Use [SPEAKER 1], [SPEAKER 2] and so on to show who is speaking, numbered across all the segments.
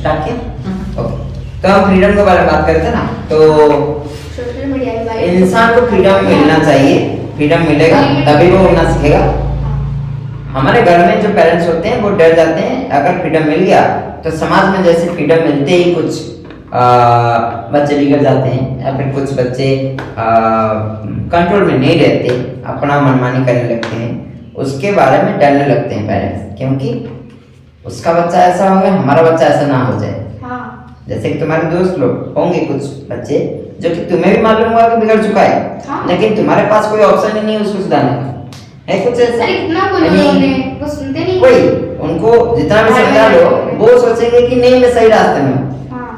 [SPEAKER 1] Start किया। Okay, तो हम फ्रीडम के बारे में बात करते हैं ना, तो
[SPEAKER 2] सोशल मीडिया के बारे में
[SPEAKER 1] इंसान को फ्रीडम मिलना चाहिए। फ्रीडम मिलेगा तभी वो उड़ना सीखेगा। हमारे घर में जो पेरेंट्स होते हैं वो डर जाते हैं, अगर फ्रीडम मिल गया तो समाज में जैसे फ्रीडम मिलते ही कुछ बच्चे बिगड़ जाते हैं, या फिर कुछ बच्चे कंट्रोल में नहीं रहते, अपना मनमानी करने लगते हैं, उसके बारे में डरने लगते हैं पेरेंट्स, क्योंकि उसका बच्चा ऐसा हो गया, हमारा बच्चा ऐसा ना हो जाए।
[SPEAKER 2] हाँ।
[SPEAKER 1] जैसे कि तुम्हारे दोस्त लोग होंगे कुछ बच्चे जो कि तुम्हें भी मालूम हुआ कि बिगड़ चुका है,
[SPEAKER 2] हाँ।
[SPEAKER 1] लेकिन तुम्हारे पास कोई ऑप्शन ही नहीं है उसको सुधारने का, है कुछ ऐसा।
[SPEAKER 2] अरे कितना बोलो उन्हें, वो सुनते नहीं।
[SPEAKER 1] वही, उनको जितना भी समझा लो वो सोचेंगे कि नहीं मैं सही रास्ते में हूँ।
[SPEAKER 2] हाँ।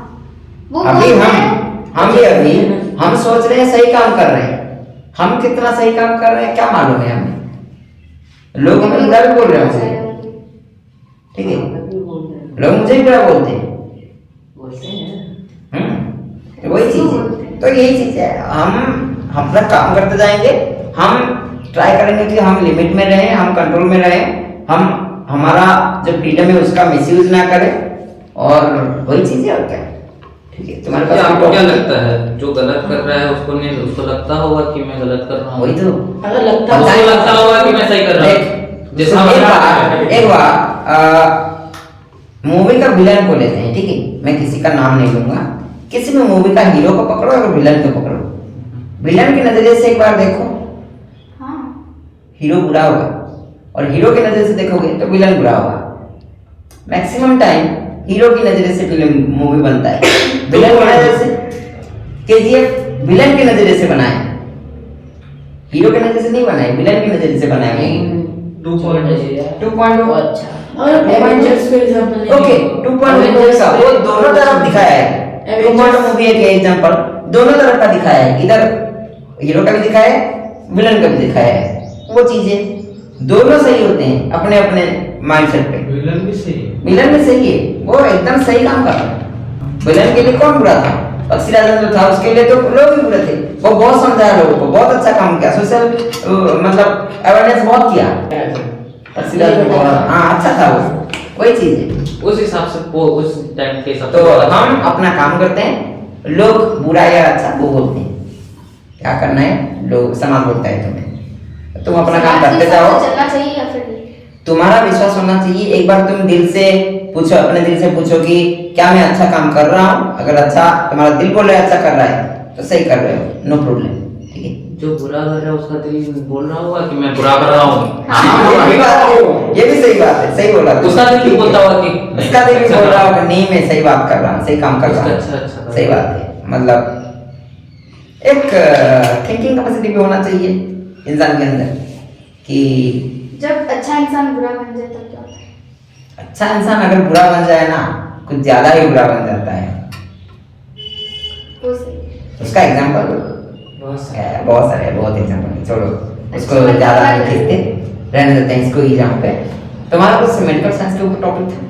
[SPEAKER 2] वो
[SPEAKER 1] अभी
[SPEAKER 2] बोलते
[SPEAKER 1] हम
[SPEAKER 2] हैं-
[SPEAKER 1] अभी हम सोच रहे हैं सही काम कर रहे हैं, हम कितना सही काम कर रहे हैं क्या मालूम है हमें, लोग हमें बुरा भी बोल रहे होंगे, ठीक है, लोग मुझे भी बुरा बोलते हैं। वही चीज है, तो यही चीज है, हम अपना काम करते जाएंगे, हम ट्राई करेंगे कि हम लिमिट में रहें, हम कंट्रोल में रहें, हम हमारा जो फ्रीडम है उसका मिसयूज ना करें, और वही चीज है और क्या। ठीक है, तुम्हारे पास
[SPEAKER 3] आपको क्या लगता है जो गलत कर रहा है उसको नहीं, उसको लगता होगा कि मैं गलत कर रहा हूँ,
[SPEAKER 1] वही तो
[SPEAKER 4] अगर लगता
[SPEAKER 1] पता
[SPEAKER 3] उसको
[SPEAKER 1] है-
[SPEAKER 3] लगता होगा कि मैं सही कर रहा हूँ। जैसा
[SPEAKER 1] एक बार मूवी का विलन को लेते हैं, ठीक है, मैं किसी का नाम नहीं लूंगा, किसी भी मूवी का हीरो को पकड़ो और विलन को पकड़ो, विलन के नजरिए से एक बार देखो,
[SPEAKER 2] हाँ।
[SPEAKER 1] हीरो बुरा होगा, और हीरो के नजरिए से देखोगे तो विलन बुरा होगा। मैक्सिमम टाइम हीरो की नजरिए से फिल्म मूवी बनता है, विलन की नजरिए से केजीएफ विलन के नजरिए से बनाए, हीरो के नजरिए से नहीं बनाए, विलन की नजरिए से बनाए। 2.0
[SPEAKER 4] अच्छा, और एवेंजर्स को एग्जांपल
[SPEAKER 1] ओके 2.0 का वो दोनों तरफ दिखाया है। 2.0 मूवी एक एग्जांपल दोनों तरफ का दिखाया है, इधर हीरो का भी दिखाया है, विलन का भी दिखाया है, वो चीजें दोनों सही होते हैं अपने अपने माइंडसेट पे।
[SPEAKER 3] विलन भी सही है,
[SPEAKER 1] विलन भी सही है, वो एकदम सही काम कर रहा है। विलन के लिए कौन बुरा था? पक्षी राजन जो था उसके लिए तो लोग भी बुरे थे, वो बहुत समझाया लोगों को, बहुत अच्छा काम किया, सोशल मतलब अवेयरनेस बहुत किया। पक्षी राजन बहुत हाँ अच्छा था वो, वही चीज है।
[SPEAKER 3] उस हिसाब से वो उस टाइम के हिसाब
[SPEAKER 1] तो
[SPEAKER 3] से
[SPEAKER 1] हम अपना काम करते हैं, लोग बुरा या अच्छा वो बोलते हैं, क्या करना है, लोग समाज बोलता है तुम्हें, तुम अपना काम करते जाओ,
[SPEAKER 2] चलना चाहिए या फिर नहीं?
[SPEAKER 1] तुम्हारा विश्वास होना चाहिए। एक बार तुम दिल से पूछो, अपने दिल से पूछो कि क्या मैं अच्छा काम कर रहा हूँ, अगर अच्छा तुम्हारा दिल बोल रहा है अच्छा कर रहा है तो सही कर रहे हो, नो प्रॉब्लम, ठीक है।
[SPEAKER 3] जो बुरा कर रहा है उसका दिल बोल रहा होगा कि मैं बुरा कर रहा हूँ,
[SPEAKER 1] ये भी बात है, ये भी सही बात है, सही बोला।
[SPEAKER 3] उसका दिल भी बोलता होगा कि
[SPEAKER 1] उसका दिल भी बोल रहा होगा नहीं मैं सही बात कर रहा हूँ, सही काम कर रहा हूँ,
[SPEAKER 3] अच्छा
[SPEAKER 1] सही बात है। मतलब एक थिंकिंग कैपेसिटी भी होना चाहिए इंसान के अंदर कि
[SPEAKER 2] जब अच्छा इंसान बुरा बन जाए तब क्या होता है?
[SPEAKER 1] अच्छा इंसान अगर बुरा बन जाए ना, कुछ ज्यादा ही बुरा बन जाता है।
[SPEAKER 2] वो सही।
[SPEAKER 1] उसका एग्जांपल बहुत सारे बहुत एग्जांपल है, छोड़ो उसको ज्यादा नहीं खींचते, रहने देते हैं इसको ही जहाँ पे। तुम्हारा कुछ मेडिकल साइंस के ऊपर टॉपिक था,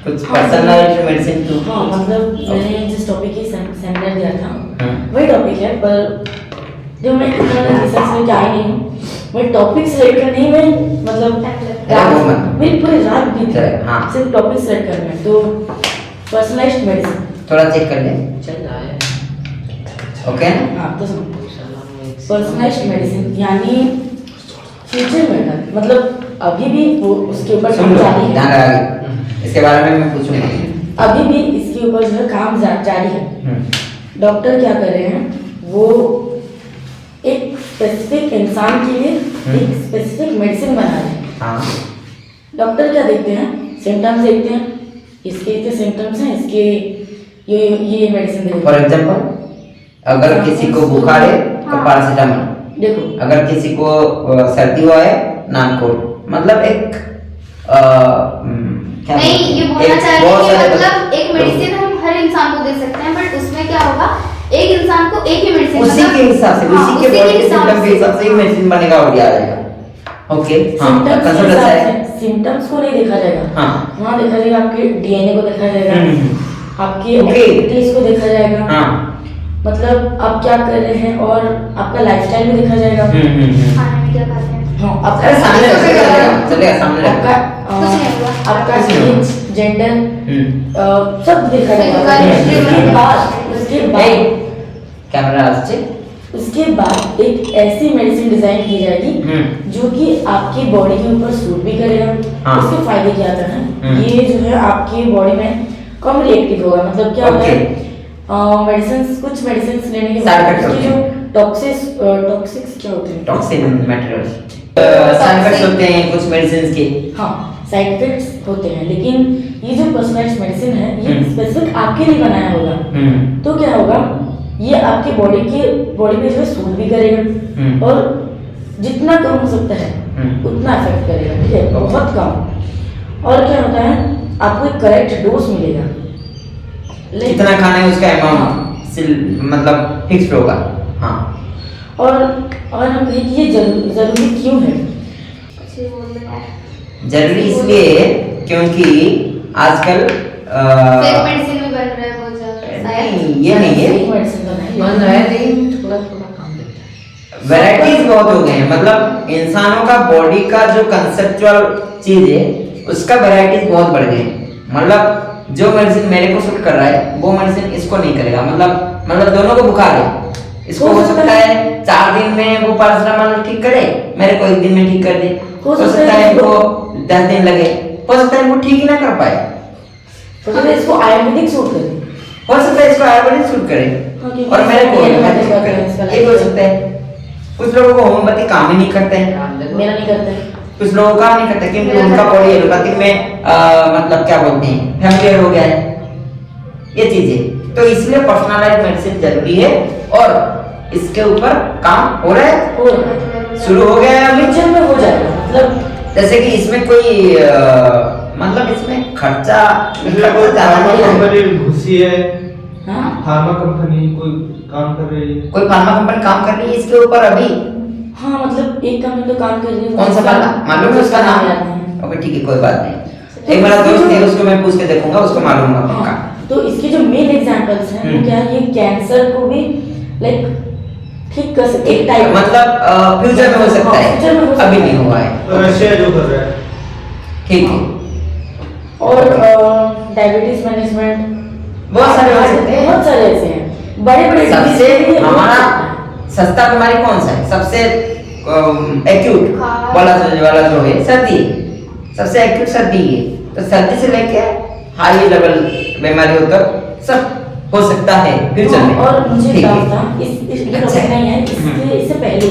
[SPEAKER 1] कुछ पर्सनल मेडिसिन के ऊपर?
[SPEAKER 4] हाँ, मतलब मैंने जिस टॉपिक की सेमिनार दिया था
[SPEAKER 1] हम्म।
[SPEAKER 4] वही टॉपिक है, पर जो मैं इतना रिसर्च में क्या नहीं हूँ, मैं टॉपिक सेलेक्ट करने ही मैं मतलब
[SPEAKER 1] वो मत।
[SPEAKER 4] मेरी पूरी रात बीत
[SPEAKER 1] चले, हाँ।
[SPEAKER 4] सिर्फ टॉपिक सेलेक्ट करने में। तो पर्सनलाइज्ड मेडिसिन
[SPEAKER 1] थोड़ा चेक कर ले,
[SPEAKER 3] चल रहा है।
[SPEAKER 1] ओके ना?
[SPEAKER 4] हाँ, तो सुनो, पर्सनलाइज्ड मेडिसिन यानी फ्यूचर में मतलब अभी भी वो उसके ऊपर
[SPEAKER 1] सुन
[SPEAKER 4] काम
[SPEAKER 1] लो,
[SPEAKER 4] जारी
[SPEAKER 1] ध्यान
[SPEAKER 4] है,
[SPEAKER 1] रखा, इसके बारे में मैं पूछूंगा।
[SPEAKER 4] अभी भी इसके ऊपर जो है काम जारी है। डॉक्टर क्या कर रहे हैं, वो एक स्पेसिफिक इंसान के लिए एक स्पेसिफिक मेडिसिन बना रहे हैं।
[SPEAKER 1] हाँ
[SPEAKER 4] डॉक्टर क्या देखते हैं, सिम्टम्स देखते हैं, इसके इतने सिम्टम्स हैं, इसके ये मेडिसिन देखते
[SPEAKER 1] फॉर
[SPEAKER 4] हैं।
[SPEAKER 1] एग्जांपल अगर किसी को बुखार है तो
[SPEAKER 2] हाँ।
[SPEAKER 1] पैरासीटामोल,
[SPEAKER 4] देखो,
[SPEAKER 1] अगर किसी को सर्दी हुआ है नानकोल, मतलब एक क्या
[SPEAKER 2] नहीं,
[SPEAKER 1] बोलते हैं?
[SPEAKER 2] ये बोलना
[SPEAKER 1] एक
[SPEAKER 2] चाह रहे
[SPEAKER 1] बहुत
[SPEAKER 2] हैं कि
[SPEAKER 1] सारे
[SPEAKER 2] मतलब एक मेडिसिन हम हर इंसान को दे सकते हैं, बट उसमें क्या होगा, एक इंसान को एक ही मेडिसिन
[SPEAKER 1] उसी के हिसाब से, उसी के बॉडी के सिम्टम के हिसाब से एक मेडिसिन बनेगा और दिया जाएगा। ओके हाँ, कंसेप्ट अच्छा है।
[SPEAKER 4] सिम्टम्स को नहीं देखा जाएगा,
[SPEAKER 1] हाँ।
[SPEAKER 4] वहाँ देखा जाएगा आपके डीएनए को देखा जाएगा, आपकी
[SPEAKER 1] Okay.
[SPEAKER 4] एक्टिविटीज को देखा जाएगा,
[SPEAKER 1] हाँ
[SPEAKER 4] मतलब आप क्या कर रहे हैं, और आपका लाइफस्टाइल भी देखा जाएगा।
[SPEAKER 2] खाने में क्या खाते हैं।
[SPEAKER 4] हाँ,
[SPEAKER 1] अरे सामने रखेगा, चलेगा सामने
[SPEAKER 4] आपका
[SPEAKER 1] रखेगा।
[SPEAKER 2] कुछ नहीं होगा।
[SPEAKER 4] आपका
[SPEAKER 1] कुछ नहीं होगा।
[SPEAKER 4] एज जेंडर
[SPEAKER 1] हम्म
[SPEAKER 4] सब देखा जाएगा। उसके बाद
[SPEAKER 1] कैमरा আসছে
[SPEAKER 4] उसके बाद एक ऐसी मेडिसिन डिजाइन की जाएगी जो कि आपकी बॉडी के ऊपर सूट भी करेगा।
[SPEAKER 1] हाँ।
[SPEAKER 4] इसके फायदे क्या होता है, ये जो है आपकी बॉडी में कम रिएक्टिव होगा। मतलब क्या होता है, मेडिसिन कुछ मेडिसिन लेने के
[SPEAKER 1] Side
[SPEAKER 4] बाद
[SPEAKER 1] effects
[SPEAKER 4] उसकी
[SPEAKER 1] होते
[SPEAKER 4] जो टॉक्सिक्स क्या होते हैं,
[SPEAKER 1] टॉक्सिन मटेरियल्स साइड इफेक्ट्स होते हैं कुछ मेडिसिन के।
[SPEAKER 4] हाँ साइड इफेक्ट्स होते हैं, लेकिन ये जो पर्सनलाइज्ड मेडिसिन है ये स्पेसिफिक आपके लिए बनाया होगा। तो क्या होगा, ये आपकी बॉडी पे जो है सूट भी करेगा और जितना कम हो सकता है उतना इफेक्ट करेगा, ठीक है, बहुत कम। और क्या होता है, आपको एक करेक्ट डोज मिलेगा,
[SPEAKER 1] कितना खाना है उसका अमाउंट मतलब फिक्स्ड होगा। हाँ
[SPEAKER 4] और हम कहें कि ये जरूरी क्यों है,
[SPEAKER 1] जरूरी इसलिए है क्योंकि आजकल
[SPEAKER 2] फेक मेडिसिन में बन रहा है बहुत ज्यादा शायद।
[SPEAKER 1] नहीं ये नहीं है,
[SPEAKER 4] मेडिसिन बनाई
[SPEAKER 3] बन रहा है लेकिन थोड़ा थोड़ा काम देता है।
[SPEAKER 1] वैरायटीज बहुत हो गए हैं। मतलब इंसानों का बॉडी का जो कंसेप्चुअल चीज है उसका वैरायटीज बहुत बढ़ गए हैं। मतलब जो मेडिसिन मेरे को सूट कर रहा है वो मेडिसिन इसको नहीं करेगा। मतलब दोनों को बुखार है, इसको हो सकता है 4 दिन में वो पैरासिटामोल ठीक करे, मेरे को 1 दिन में ठीक कर दे। हो सकता है इनको 10 दिन लगे, हो सकता है वो ठीक ही ना कर पाए।
[SPEAKER 4] तो फिर इसको आयुर्वेदिक सूट करे,
[SPEAKER 1] हो सकता है इसको आयुर्वेदिक सूट करे और मेरे को होम्योपैथिक सूट करे, ये हो सकता है। कुछ लोगों को होम्योपैथिक काम ही नहीं करते हैं,
[SPEAKER 4] मेरा नहीं करता है।
[SPEAKER 1] कुछ लोगों का नहीं करता क्योंकि उनका बॉडी एलोपैथिक में मतलब क्या बोलते हैं फैमिलियर हो गया है ये चीजें। तो इसलिए पर्सनलाइज्ड मेडिसिन जरूरी है और इसके ऊपर काम हो रहा है, शुरू हो गया है अभी।
[SPEAKER 4] फ्यूचर में हो जाएगा। मतलब
[SPEAKER 1] जैसे कि इसमें कोई मतलब इसमें खर्चा
[SPEAKER 5] कंपनी घुसी है,
[SPEAKER 4] हाँ
[SPEAKER 5] फार्मा कंपनी कोई काम कर रही है,
[SPEAKER 1] कोई फार्मा कंपनी काम कर रही है इसके ऊपर अभी।
[SPEAKER 4] हाँ मतलब एक कंपनी तो काम कर रही है।
[SPEAKER 1] कौन सा फार्मा मालूम है उसका नाम?
[SPEAKER 4] याद नहीं है।
[SPEAKER 1] ओके ठीक है कोई बात नहीं, एक मेरा दोस्त है उसको मैं पूछ के देखूंगा, उसको मालूम होगा पक्का।
[SPEAKER 4] तो इसके जो मेन एग्जांपल्स हैं वो क्या है, ये कैंसर को भी लाइक ठीक कर सकते हैं टाइप,
[SPEAKER 1] मतलब फ्यूचर में हो सकता है,
[SPEAKER 4] फ्यूचर में हो सकता
[SPEAKER 1] अभी
[SPEAKER 4] है।
[SPEAKER 1] नहीं हुआ है।
[SPEAKER 5] रशिया जो कर रहा है।
[SPEAKER 1] ठीक है
[SPEAKER 4] और डायबिटीज मैनेजमेंट
[SPEAKER 1] बहुत सारे हो सकते हैं।
[SPEAKER 4] बहुत सारे ऐसे हैं बड़े बड़े
[SPEAKER 1] सबसे हमारा सस्ता बीमारी कौन सा है? सबसे एक्यूट वाला जो है सर्दी, सबसे एक्यूट सर्दी है। तो सर्दी से लेके हाई लेवल बीमारियों तक सब हो सकता है फ्यूचर में।
[SPEAKER 4] और मुझे
[SPEAKER 1] ठीक है।
[SPEAKER 4] डाउट था इस
[SPEAKER 1] अच्छा।
[SPEAKER 4] नहीं है, इससे पहले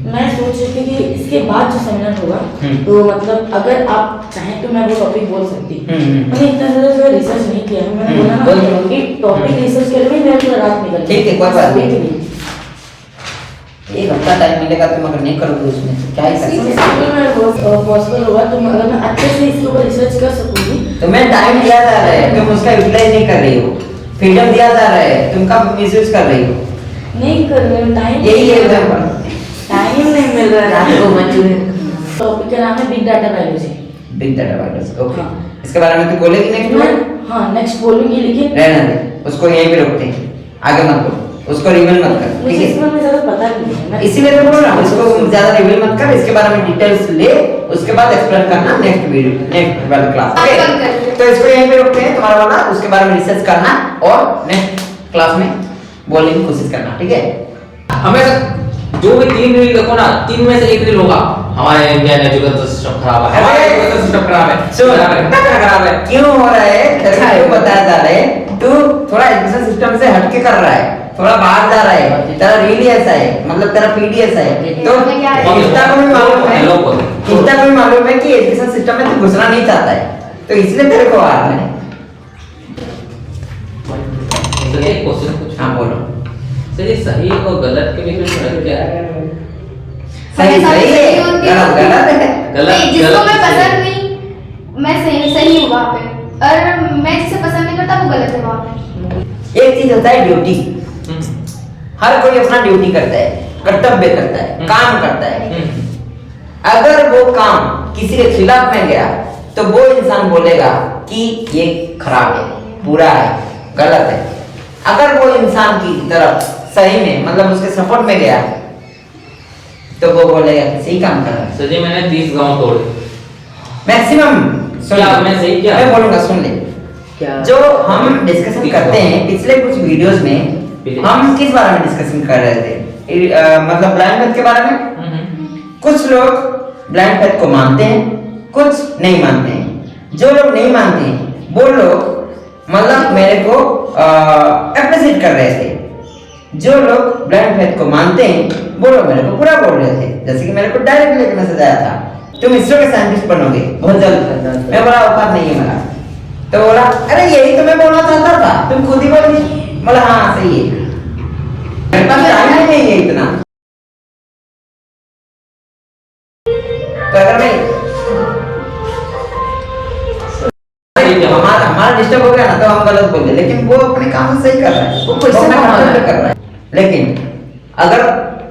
[SPEAKER 4] मैं सोच रही थी कि इसके बाद जो सेमिनार होगा तो मतलब अगर आप चाहें तो मैं वो टॉपिक बोल सकती। मैंने इतना ज़्यादा जो रिसर्च नहीं किया, मैंने बोला ना कि टॉपिक रिसर्च करने में मेरा पूरा रात निकल
[SPEAKER 1] ठीक है, कोई बात नहीं। एक हफ्ता टाइम मिलेगा तुम अगर नहीं करोगे उसमें तो क्या ही कर सकते हो।
[SPEAKER 4] पॉसिबल होगा तो अगर मैं अच्छे से इसके ऊपर रिसर्च कर सकूंगी।
[SPEAKER 1] तुम्हें टाइम दिया जा रहा है, तुम उसका यूटिलाइज नहीं कर रही हो। फ्रीडम दिया जा रहा है, तुम का मिसयूज कर रही हो।
[SPEAKER 4] नहीं कर रहे हो, टाइम
[SPEAKER 1] यही है एग्जांपल।
[SPEAKER 4] टाइम नहीं मिल रहा है आपको बच्चे। टॉपिक का नाम है big data biology.
[SPEAKER 1] Big data biology, okay.
[SPEAKER 4] हाँ।
[SPEAKER 1] इसके बारे में तू बोलेगी नेक्स्ट
[SPEAKER 4] मैं
[SPEAKER 1] में?
[SPEAKER 4] हाँ नेक्स्ट बोलूंगी, लेकिन
[SPEAKER 1] रहने दे, उसको यहीं पे रोकते हैं, आगे मत बोल, उसको रिवील मत कर,
[SPEAKER 4] मुझे
[SPEAKER 1] ठीक
[SPEAKER 4] इस
[SPEAKER 1] है?
[SPEAKER 4] बारे में ज़्यादा पता नहीं है। मैं
[SPEAKER 1] इसीलिए तो बोल रहा हूँ इसको ज्यादा रिवील मत कर, इसके बारे में डिटेल्स ले, उसके बाद एक्सप्लेन करना नेक्स्ट वीडियो नेक्स्ट वाली क्लास।
[SPEAKER 2] आज बंद
[SPEAKER 1] ओके,
[SPEAKER 2] कर दो।
[SPEAKER 1] तो इसको यहीं पे रोकते हैं तुम्हारा वाला, उसके बारे में रिसर्च करना और नेक्स्ट क्लास में बोलने की कोशिश करना, ठीक है?
[SPEAKER 3] हमें जो भी 3 रील देखो ना, 3 में से 1 रील होगा हमारे इंडियन एजुकेशन सिस्टम खराब है, हमारा एजुकेशन सिस्टम खराब है,
[SPEAKER 1] सुन,
[SPEAKER 3] खराब है।
[SPEAKER 1] क्यों हो रहा है तेरे को बताया जा रहा है, तू थोड़ा एजुकेशन सिस्टम से हटके कर रहा है, थोड़ा बाहर जा रहा है, तेरा रील ही ऐसा है, मतलब तेरा पीडी ऐसा है। तो इंस्टा को भी मालूम है, इंस्टा को भी मालूम है कि एजुकेशन सिस्टम में तू घुसना नहीं चाहता है, तो इसलिए तेरे को आ रहा है।
[SPEAKER 3] तो एक क्वेश्चन पूछ,
[SPEAKER 1] हाँ बोलो।
[SPEAKER 3] सर ये सही और गलत के बीच में फर्क क्या है?
[SPEAKER 1] सही सही है, गलत गलत है।
[SPEAKER 2] नहीं, जिसको मैं पसंद नहीं, मैं सही हूँ वहाँ पे, और मैं जिसे पसंद नहीं करता वो गलत है वहाँ पे।
[SPEAKER 1] एक चीज होता है ड्यूटी, हर कोई अपना ड्यूटी करता है, कर्तव्य करता है, काम करता है। अगर वो काम किसी के खिलाफ में गया तो वो इंसान बोलेगा कि ये खराब है, बुरा है, गलत है। अगर वो इंसान की तरफ सही में मतलब उसके सपोर्ट में गया तो वो बोलेगा कि सही काम कर रहा है।
[SPEAKER 3] सर जी मैंने 30 गांव तोड़े।
[SPEAKER 1] मैक्सिमम सुन
[SPEAKER 3] क्या
[SPEAKER 1] ले।
[SPEAKER 3] मैं सही क्या
[SPEAKER 1] मैं बोलूंगा, सुन ले।
[SPEAKER 4] क्या
[SPEAKER 1] जो हम डिस्कशन करते हैं पिछले कुछ वीडियोस में, हम किस बारे में डिस्कशन कर रहे थे? मतलब ब्लाइंड फेथ के बारे में। कुछ लोग ब्लाइंड फेथ को मानते हैं, कुछ नहीं मानते हैं। जो लोग नहीं मानते हैं वो लोग मतलब मेरे को एप्रिशिएट कर रहे थे। जो लोग ब्लाइंड फेथ को मानते हैं वो लोग मेरे को पूरा बोल रहे थे। जैसे कि मेरे को डायरेक्ट लेके मैसेज आया था, तुम इसरो के साइंटिस्ट बनोगे बहुत जल्द। मैं बोला औकात नहीं है मेरा। तो बोला अरे यही तो मैं बोलना चाहता था, तुम खुद ही बोली। बोला हाँ सही है, मेरे पास टाइम ही नहीं है इतना। तो अगर मैं हमारा डिस्टर्ब हो गया ना तो हम गलत बोल दे, लेकिन वो अपने काम से सही कर रहा है, वो क्वेश्चन कर रहा है। लेकिन अगर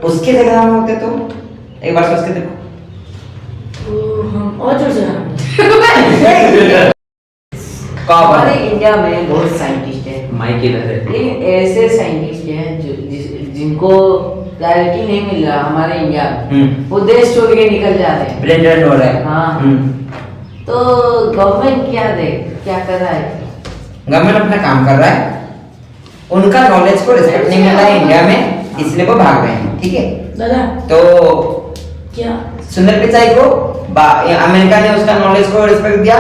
[SPEAKER 1] उसके जगह हम होते तो एक बार सोच के देखो,
[SPEAKER 4] तो हम और जोर से
[SPEAKER 6] हमारे इंडिया में बहुत साइंटिस्ट हैं,
[SPEAKER 3] माइक इधर है।
[SPEAKER 6] लेकिन ऐसे साइंटिस्ट हैं जो जिनको क्लैरिटी नहीं मिल रहा हमारे इंडिया में, वो देश छोड़ के निकल जाते हैं।
[SPEAKER 1] ब्रेन हो रहा है।
[SPEAKER 6] हाँ। तो गवर्नमेंट क्या कर रहा है?
[SPEAKER 1] गवर्नमेंट अपना काम कर रहा है, उनका नॉलेज को रिस्पेक्ट नहीं मिल रहा है इंडिया में, इसलिए वो भाग रहे हैं। ठीक है
[SPEAKER 4] दादा
[SPEAKER 1] तो
[SPEAKER 4] क्या
[SPEAKER 1] सुंदर पिचाई को अमेरिका ने उसका नॉलेज को रिस्पेक्ट दिया,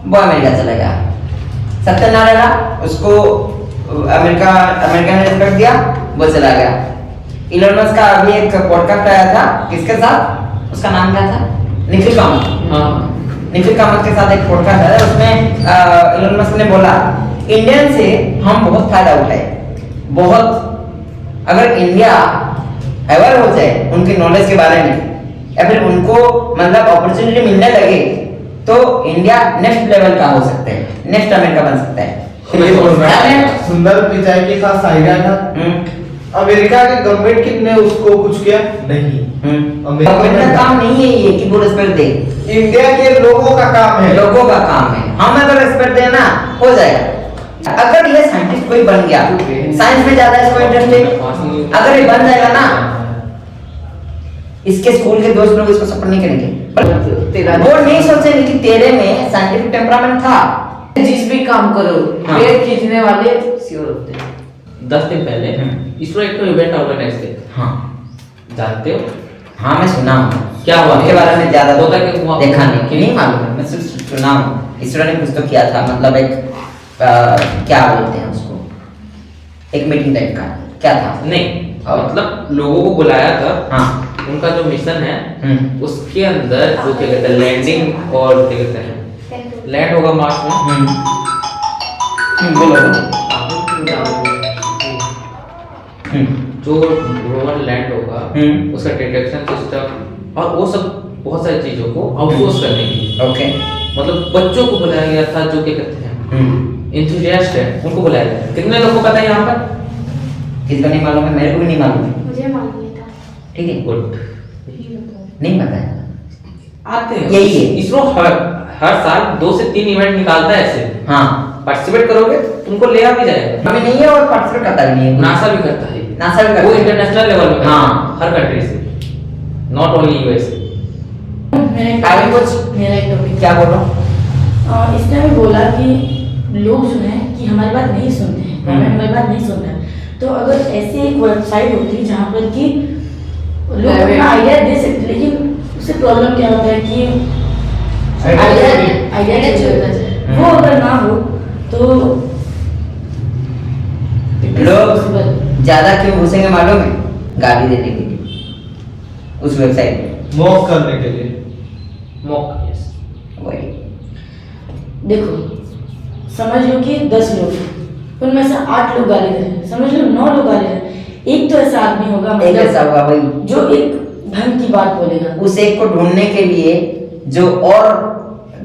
[SPEAKER 1] वो अमेरिका चला गया। सत्यनारायण उसको अमेरिका ने रिस्पेक्ट दिया, वो चला गया। इलोन मस्क का अभी एक पॉडकास्ट आया था, किसके साथ? उसका नाम क्या था? निखिल कामत।
[SPEAKER 3] हाँ
[SPEAKER 1] निखिल कामत के साथ एक पॉडकास्ट आया, उसमें इलोन मस्क ने बोला इंडियन से हम बहुत फायदा उठाए, बहुत। अगर इंडिया अवेयर हो जाए उनकी नॉलेज के बारे में, या फिर उनको मतलब अपॉर्चुनिटी मिलने लगे, तो इंडिया नेक्स्ट लेवल का हो सकता है, नेक्स्ट अमेरिका बन सकता है।
[SPEAKER 5] ये बोल रहा है सुंदर पिचाई के साथ साइरा था। अमेरिका के गवर्नमेंट ने उसको कुछ किया नहीं।
[SPEAKER 1] गवर्नमेंट का काम नहीं है ये कि वो रिस्पेक्ट दे,
[SPEAKER 5] इंडिया के लोगों का काम है।
[SPEAKER 1] लोगों का काम है। हम अगर रिस्पेक्ट देना हो जाएगा। अगर ये साइंटिस्ट कोई बन गया, साइंस में ज्यादा इसको इंटरेस्ट है, अगर ये बन जाएगा ना, इसके स्कूल के दोस्त लोग इसको सपोर्ट नहीं करेंगे, वो नहीं सोचेंगे कि तेरे में साइंटिफिक टेम्परामेंट था।
[SPEAKER 6] जिस भी काम करो,
[SPEAKER 1] हाँ।
[SPEAKER 6] पेड़ खींचने वाले श्योर होते हैं।
[SPEAKER 3] 10 दिन पहले इसरो एक तो इवेंट ऑर्गेनाइज किया,
[SPEAKER 1] हाँ
[SPEAKER 3] जानते हो?
[SPEAKER 1] हाँ मैं सुना हूँ।
[SPEAKER 3] क्या हुआ?
[SPEAKER 1] उसके बारे में ज्यादा
[SPEAKER 3] होता क्या हुआ?
[SPEAKER 1] देखा नहीं कि नहीं मालूम है, मैं सिर्फ सुना हूँ। इसरो ने कुछ तो किया था, मतलब एक क्या बोलते हैं उसको, एक मीटिंग टाइप का क्या था?
[SPEAKER 3] नहीं
[SPEAKER 1] और?
[SPEAKER 3] मतलब लोगों को बुलाया था।
[SPEAKER 1] हाँ
[SPEAKER 3] उनका जो मिशन है उसके अंदर जो क्या कहते हैं लैंडिंग, और क्या कहते हैं लैंड होगा मार्स में।
[SPEAKER 1] बोलो।
[SPEAKER 3] जो रोवर लैंड होगा उसका डिटेक्शन सिस्टम और वो सब बहुत सारी चीजों को आउटसोर्स करने के लिए
[SPEAKER 1] ओके
[SPEAKER 3] मतलब बच्चों को बुलाया गया था, जो क्या कहते हैं इंथुजियास्ट है, उनको बुलाया गया। कितने लोगों को पता है यहाँ पर?
[SPEAKER 1] किसको नहीं मालूम है? मेरे को भी नहीं मालूम है।
[SPEAKER 2] मुझे मालूम नहीं था।
[SPEAKER 1] ठीक है,
[SPEAKER 3] गुड,
[SPEAKER 1] नहीं पता है।
[SPEAKER 3] आते हैं।
[SPEAKER 1] यही है।
[SPEAKER 3] इसरो हर साल 2 से 3 इवेंट निकालता है ऐसे।
[SPEAKER 1] हाँ
[SPEAKER 3] पार्टिसिपेट करोगे तुमको ले आ भी जाएगा।
[SPEAKER 1] हमें नहीं है और पार्टिसिपेट करता भी नहीं है।
[SPEAKER 3] नासा भी करता है,
[SPEAKER 1] नासा भी करता
[SPEAKER 3] वो
[SPEAKER 1] है।
[SPEAKER 3] इंटरनेशनल लेवल पे करता है,
[SPEAKER 1] हाँ।
[SPEAKER 3] हर कंट्री से, नॉट ओनली यूएसए।
[SPEAKER 1] आगे कुछ
[SPEAKER 4] मेरा एक टॉपिक
[SPEAKER 1] क्या बोल रहा हूँ?
[SPEAKER 4] इसने भी बोला कि लोग जो है कि हमारी बात नहीं सुनते हैं, गवर्नमेंट हमारी बात नहीं सुन रहा है। तो अगर ऐसी एक वेबसाइट होती जहाँ पर कि लोग अपना आइडिया दे सकते, लेकिन उससे प्रॉब्लम क्या होता है कि आइडिया वो अगर ना हो तो
[SPEAKER 1] लोग ज्यादा क्यों घुसेंगे मालूम है? गाली देने के लिए उस वेबसाइट में,
[SPEAKER 5] मॉक करने के लिए।
[SPEAKER 3] Mock, yes.
[SPEAKER 1] वही।
[SPEAKER 4] देखो समझ लो कि 10 लोग हैं, उनमें से 8 लोग गाली दे रहे हैं, समझ लो 9 लोग गाली दे रहे हैं। एक तो ऐसा आदमी होगा
[SPEAKER 1] एक
[SPEAKER 4] मतलब
[SPEAKER 1] ऐसा होगा भाई
[SPEAKER 4] जो एक ढंग की बात बोलेगा।
[SPEAKER 1] उस एक को ढूंढने के लिए जो और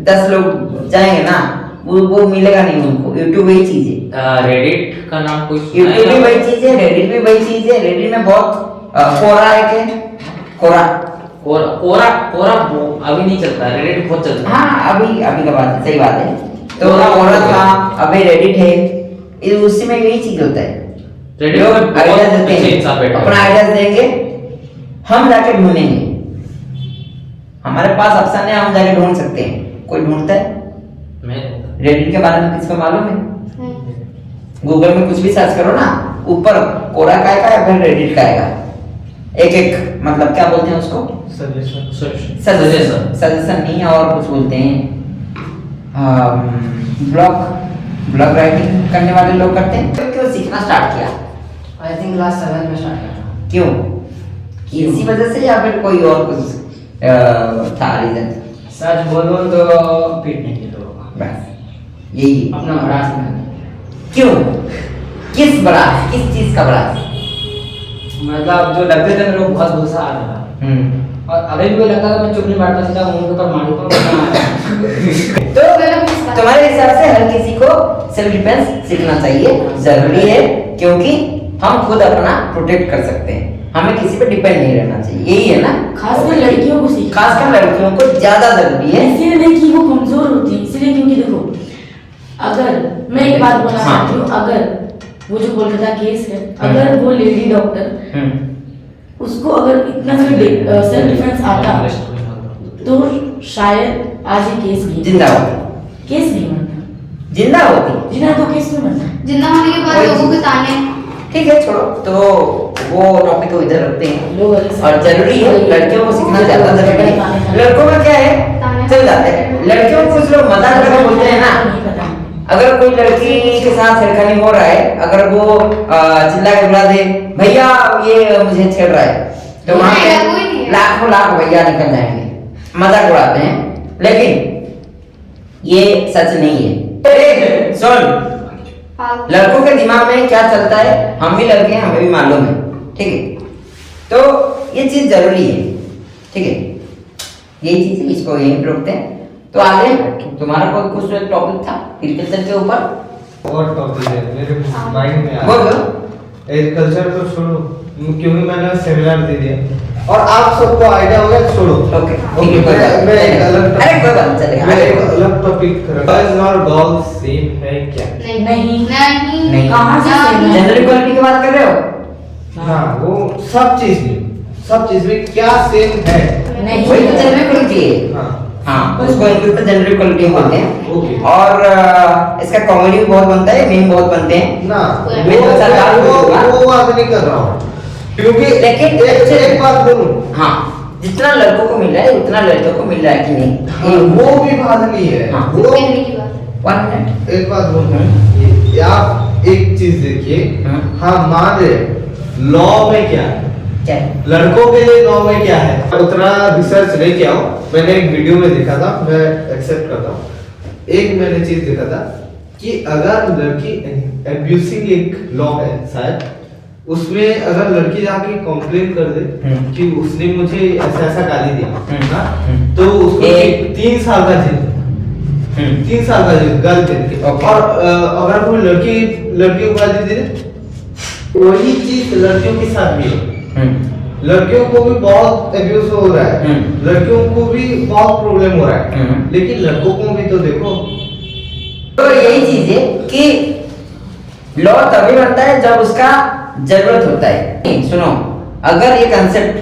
[SPEAKER 1] 10 लोग जाएंगे ना, वो मिलेगा नहीं उनको। यूट्यूब वही चीज है,
[SPEAKER 3] रेडिट का नाम कोई सुना
[SPEAKER 1] यूट्यूब भी
[SPEAKER 3] है?
[SPEAKER 1] वही चीज है, रेडिट भी वही चीज है। रेडिट में बहुत कोरा है के कोरा,
[SPEAKER 3] कोरा कोरा अभी नहीं चलता, रेडिट बहुत चलता है।
[SPEAKER 1] हाँ अभी का बात है, सही बात है। तो
[SPEAKER 3] कोरा
[SPEAKER 1] कोरा
[SPEAKER 3] हो
[SPEAKER 1] था,
[SPEAKER 3] गया।
[SPEAKER 1] अभी रेडिट है, उसी में यही चीज होता है।
[SPEAKER 3] रेडिट
[SPEAKER 1] लोग
[SPEAKER 3] में बहुत
[SPEAKER 1] आइडियाज
[SPEAKER 3] अच्छे
[SPEAKER 1] देते
[SPEAKER 3] इंसान
[SPEAKER 1] हैं,
[SPEAKER 3] बैठे हैं।
[SPEAKER 1] अपना आइडियाज देंगे, हम जाके ढूंढेंगे। हमारे पास ऑप्शन है, हम जाके ढूंढ सकते हैं। कोई ढूंढता है?
[SPEAKER 3] मैं
[SPEAKER 1] रेडिट के बारे में किसको मालूम है?
[SPEAKER 2] नहीं।
[SPEAKER 1] गूगल में कुछ भी सर्च करो ना, ऊपर कोरा का आएगा या फिर रेडिट का आएगा। एक एक मतलब क्या बोलते हैं उसको? सजेशन नहीं, और कुछ बोलते हैं ब्लॉग राइटिंग करने वाले लोग करते हैं। क्यों सीखना स्टार्ट किया?
[SPEAKER 6] आई थिंक क्लास 7 में स्टार्ट किया था।
[SPEAKER 1] क्यों? इसी वजह से या फिर कोई और कुछ था रीजन?
[SPEAKER 6] सच बोलूं तो पीट नहीं किया लोगों का,
[SPEAKER 1] बस यही।
[SPEAKER 6] अपना भड़ास में।
[SPEAKER 1] क्यों? किस बड़ास? किस चीज का बड़ास?
[SPEAKER 6] मतलब जो लगते थे मेरे को बहुत गुस्सा आ रहा था, और अभी भी लगता था मैं चुप नहीं बैठता, सीधा मुंह के ऊपर मारूंगा।
[SPEAKER 1] तो तुम्हारे हिसाब से हर किसी को सेल्फ डिफेंस सीखना चाहिए, जरूरी है, क्योंकि हम खुद अपना प्रोटेक्ट कर सकते हैं, हमें किसी पे डिपेंड नहीं रहना चाहिए, यही है ना?
[SPEAKER 4] खासकर लड़कियों को सीखना,
[SPEAKER 1] खासकर लड़कियों को ज्यादा जरूरी है।
[SPEAKER 4] इसलिए नहीं कि वो कमजोर होती है, इसलिए क्योंकि देखो, अगर मैं एक बात बोलना चाहती हूँ, अगर वो जो कोलकाता केस है, अगर वो लेडी डॉक्टर उसको अगर इतना सेल्फ डिफेंस आता तो शायद आज ये केस नहीं
[SPEAKER 1] जिंदा होती,
[SPEAKER 4] केस नहीं बनता,
[SPEAKER 1] जिंदा होती,
[SPEAKER 4] जिना तो केस नहीं बनता।
[SPEAKER 2] जिंदा होने के बाद
[SPEAKER 1] वही
[SPEAKER 2] लोगों
[SPEAKER 1] चीज।
[SPEAKER 2] के ताने।
[SPEAKER 1] ठीक है, छोड़ो, तो वो टॉपिक को इधर रखते हैं।
[SPEAKER 4] लोग अलग से-
[SPEAKER 1] और जरूरी है, लड़कियों को सीखना ज्यादा जरूरी है। लड़कों का क्या है, चल जाते हैं। लड़कियों को कुछ लोग मजाक करके बोलते हैं ना,
[SPEAKER 4] नहीं पता।
[SPEAKER 1] अगर कोई लड़की के साथ छेड़खानी हो रहा है, अगर वो चिल्ला के बुला दे, भैया ये मुझे छेड़ रहा है, तो वहां
[SPEAKER 2] नहीं, कोई नहीं
[SPEAKER 1] पे
[SPEAKER 2] है।
[SPEAKER 1] लाखों लाख भैया निकल जाएंगे, मजाक उड़ाते हैं, लेकिन ये सच नहीं है। ए, सुन, लड़कों के दिमाग में क्या चलता है, हम भी लड़के हैं, हमें भी मालूम है, ठीक है? तो ये चीज जरूरी है, ठीक है? यही चीज है, इसको यहीं पे रोकते हैं। तो आगे तुम्हारा कोई कुछ टॉपिक था एग्रीकल्चर के ऊपर?
[SPEAKER 5] और टॉपिक है मेरे माइंड में आ
[SPEAKER 1] बोलो।
[SPEAKER 5] रहा। एग्रीकल्चर तो छोड़ो, क्योंकि मैंने सेमिनार दे दिया और आप सबको आइडिया हो गया, छोड़ो।
[SPEAKER 1] ओके,
[SPEAKER 5] ओके,
[SPEAKER 1] ठीक है, कोई बात
[SPEAKER 5] मैं एक
[SPEAKER 1] नहीं।
[SPEAKER 5] अलग
[SPEAKER 1] अरे कोई बात नहीं, चलेगा।
[SPEAKER 5] मैं एक अलग टॉपिक गर्ल्स और गर्ल्स सेम है क्या?
[SPEAKER 2] नहीं
[SPEAKER 4] नहीं।
[SPEAKER 2] नहीं
[SPEAKER 1] नहीं।
[SPEAKER 4] कहाँ से
[SPEAKER 2] नहीं।
[SPEAKER 4] सेम है?
[SPEAKER 1] जेंडर इक्वालिटी की बात कर रहे हो?
[SPEAKER 5] हाँ, वो सब चीज में क्या सेम है?
[SPEAKER 4] नहीं।
[SPEAKER 1] वही तो जेंडर इक्वालिटी है।
[SPEAKER 5] हाँ,
[SPEAKER 1] हाँ, उसको इंग्लिश में जेंडर इक्वालिटी बोलते हैं।
[SPEAKER 5] ओके।
[SPEAKER 1] और इसका कॉमेडी भी बहुत बनता है, मीम बहुत बनते हैं।
[SPEAKER 5] ना
[SPEAKER 1] मैं तो सरकार को बोलूंगा।
[SPEAKER 5] वो बात नहीं कर रहा हूँ, क्योंकि
[SPEAKER 1] लेकिन
[SPEAKER 5] एक बात बोलूं,
[SPEAKER 1] हाँ, जितना लड़कों को मिल रहा है उतना लड़कियों को मिल रहा है कि नहीं?
[SPEAKER 5] हाँ, वो भी बात नहीं है।
[SPEAKER 1] हाँ।
[SPEAKER 5] वो
[SPEAKER 2] कहने की बात है।
[SPEAKER 1] 1 मिनट।
[SPEAKER 5] एक बात बोलूं, आप एक चीज देखिए, हाँ मान रहे लॉ में क्या है,
[SPEAKER 1] क्या है?
[SPEAKER 5] लड़कों के लिए लॉ में क्या है, उतना रिसर्च नहीं किया हूँ, मैंने एक वीडियो में देखा था, मैं एक्सेप्ट करता हूँ। एक मैंने चीज देखा था कि अगर लड़की एब्यूसिंग एक लॉ है शायद, उसमें अगर लड़की जाके कंप्लेन कर दे कि उसने मुझे ऐसा ऐसा गाली दिया ना, तो उसको 3 साल का जेल, 3 साल का जेल गाली देने के।
[SPEAKER 1] ओके।
[SPEAKER 5] और अगर कोई लड़की को गाली दे दे, वही चीज लड़कियों के साथ भी है। लड़कियों को भी बहुत एब्यूज हो रहा है, लड़कियों को भी बहुत प्रॉब्लम हो रहा है, लेकिन लड़कों को भी तो देखो।
[SPEAKER 1] तो यही चीज है कि लॉ तभी बनता है जब उसका जरूरत होता है। नहीं, सुनो, अगर ये कंसेप्ट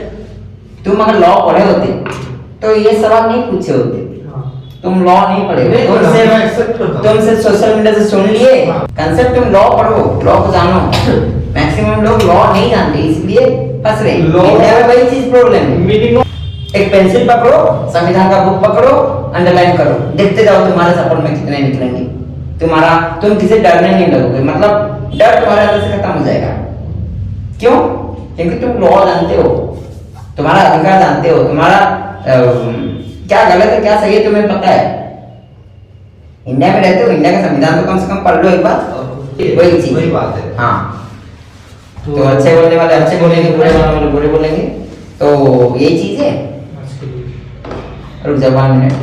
[SPEAKER 1] तुम अगर लॉ पढ़े होते तो ये सवाल नहीं पूछे होते। तुम लॉ नहीं पढ़े,
[SPEAKER 5] नहीं, मैं accept करता हूँ।
[SPEAKER 1] तुमसे सोशल मीडिया से सुन लिए कंसेप्ट, तुम लॉ पढ़ो, लॉ को जानो। मैक्सिमम लोग लॉ नहीं जानते, इसलिए फंस रहे। इंडिया में वही चीज प्रॉब्लम है।
[SPEAKER 5] मिनिमम
[SPEAKER 1] एक पेंसिल पकड़ो, संविधान का बुक पकड़ो, अंडरलाइन करो, देखते जाओ तुम्हारे सपन में कितने निकलेंगे। तुम किसी डरने नहीं लगोगे, मतलब डर तुम्हारे अंदर से खत्म हो जाएगा। क्यों? क्योंकि तुम लॉ जानते हो, तुम्हारा अधिकार जानते हो, तुम्हारा क्या गलत है क्या सही है तुम्हें पता है। इंडिया में रहते हो, इंडिया का संविधान तो कम से कम पढ़ लो एक बार। वही चीज,
[SPEAKER 5] वही बात है।
[SPEAKER 1] हाँ, तो अच्छे बोलने वाले अच्छे बोलेंगे, बुरे बोलने वाले बुरे बोलेंगे, तो यही चीज है। रुक जाओ 1 मिनट।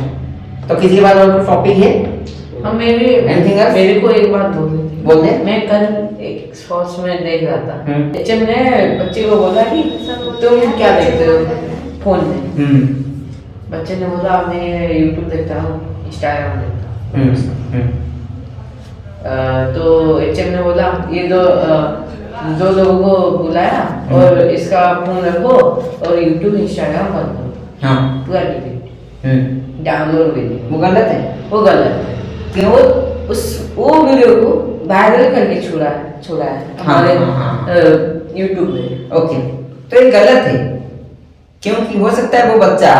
[SPEAKER 1] तो किसी के बाद और टॉपिक है? Anything else?
[SPEAKER 6] मेरे को एक बात बोलनी थी।
[SPEAKER 1] बोल दे।
[SPEAKER 6] मैं कल एक शॉर्ट्स में देख रहा था,
[SPEAKER 1] हम्म।
[SPEAKER 6] ने बच्चे को बोला कि तुम क्या देखते हो फोन में? बच्चे ने बोला मैं यूट्यूब देखता हूँ, इंस्टाग्राम देखता हूँ। तो एचएम ने बोला ये दो लोगों को बुलाया और इसका फोन रखो और यूट्यूब इंस्टाग्राम बंद करो,
[SPEAKER 1] हाँ।
[SPEAKER 6] पूरा डिलीट, डाउनलोड भी नहीं।
[SPEAKER 1] वो गलत है।
[SPEAKER 6] वो गलत है। कि वो वीडियो को वायरल करके छोड़ा है हमारे यूट्यूब में।
[SPEAKER 1] ओके, तो ये गलत है, क्योंकि हो सकता है वो बच्चा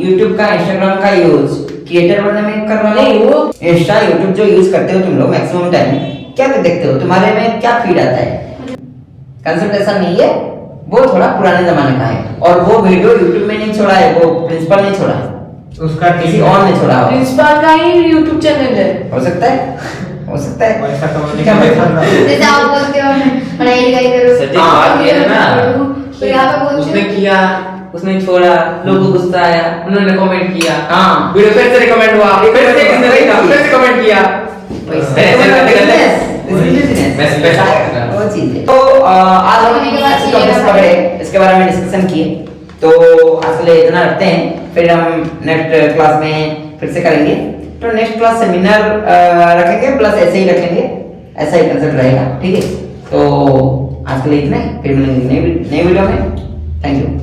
[SPEAKER 1] YouTube का, Instagram का यूज क्रिएटर बनने में कर रहा है।
[SPEAKER 6] नहीं, वो
[SPEAKER 1] इंस्टा यूट्यूब जो यूज करते हो तुम लोग मैक्सिमम टाइम, क्या देखते हो, तुम्हारे में क्या फीड आता है? कंसेप्ट ऐसा नहीं है, वो थोड़ा पुराने जमाने का है, और वो वीडियो यूट्यूब में नहीं छोड़ा है, वो प्रिंसिपल ने छोड़ा है,
[SPEAKER 5] उसका
[SPEAKER 1] किसी और ने छोड़ा हो
[SPEAKER 6] प्रिंसिपल का ही यूट्यूब चैनल है।
[SPEAKER 1] हो सकता है, हो सकता है।
[SPEAKER 5] पैसा कमाने
[SPEAKER 1] क्या
[SPEAKER 5] का
[SPEAKER 1] पता?
[SPEAKER 5] मेथड
[SPEAKER 2] जैसे आप बोलते हो पढ़ाई लिखाई करो,
[SPEAKER 3] सच्ची बात ये है ना,
[SPEAKER 2] तो यहाँ पे बोलते
[SPEAKER 3] उसने
[SPEAKER 2] हो
[SPEAKER 3] किया, उसने छोड़ा, लोगों को गुस्सा आया, उन्होंने कमेंट किया,
[SPEAKER 1] हाँ,
[SPEAKER 3] वीडियो फिर से रिकमेंड हुआ, फिर से किसी ने देखा, फिर से कमेंट किया। मैं स्पेशल
[SPEAKER 1] वो चीज है। तो आज हमने अच्छे टॉपिक्स पकड़े, इसके बारे में डिस्कशन किए, तो आज के लिए इतना रखते हैं, फिर हम नेक्स्ट क्लास में फिर से करेंगे। तो नेक्स्ट क्लास सेमिनार रखेंगे, प्लस ऐसे ही रखेंगे, ऐसा ही कंसेप्ट रहेगा, ठीक है। तो आज के लिए इतना ही, फिर मिलेंगे नई वीडियो में। Thank you.